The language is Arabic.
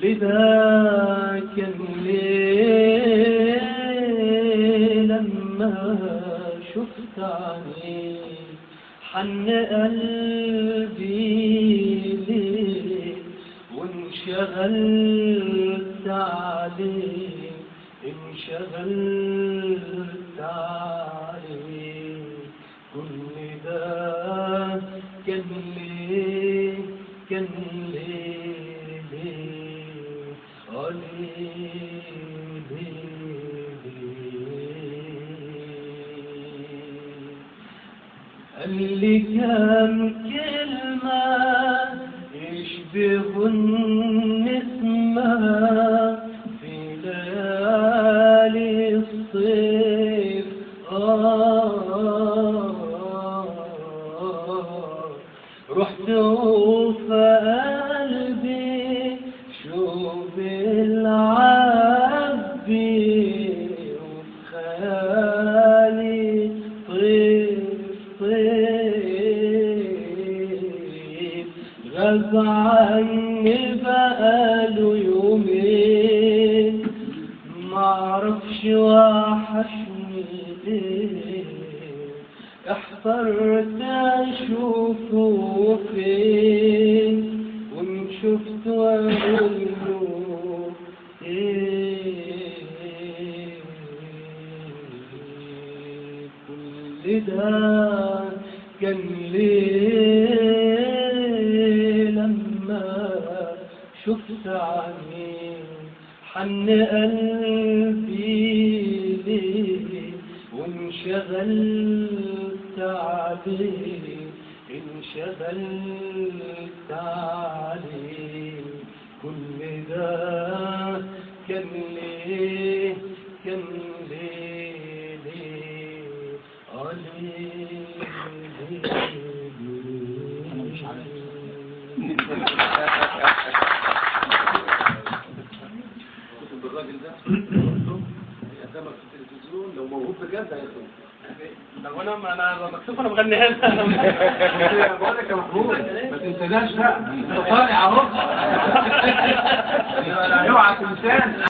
ده كان ليه لما شفت عينيك حن قلبي ليه وانشغلت عليك انشغلت عليك كل ده كان ليه كان ليه ليه قال لي كم كلمة يشبه النسمة في ليالي الصيف رحت وفي قلبي شوف العبي وفي خيالي طيف غاب عني بقاله يومين معرفش وحشني ليه احترت اشوفه فين وان شفت واقول له ايه كل ده كان ليه لما شفت عينيك حن قلبي ليه وانشغلت عليك انشغلت عليك كل ده كان ليه كان ليه ليه أنا مش عارف الراجل ده يقدمك في التلفزيون لو موهوب بجد هيخدم. طب انا مكتوب انا بغنيها لك. بقول لك يا محمود ما تنساش بقى انت طالع اهو. اوعى تنسانا.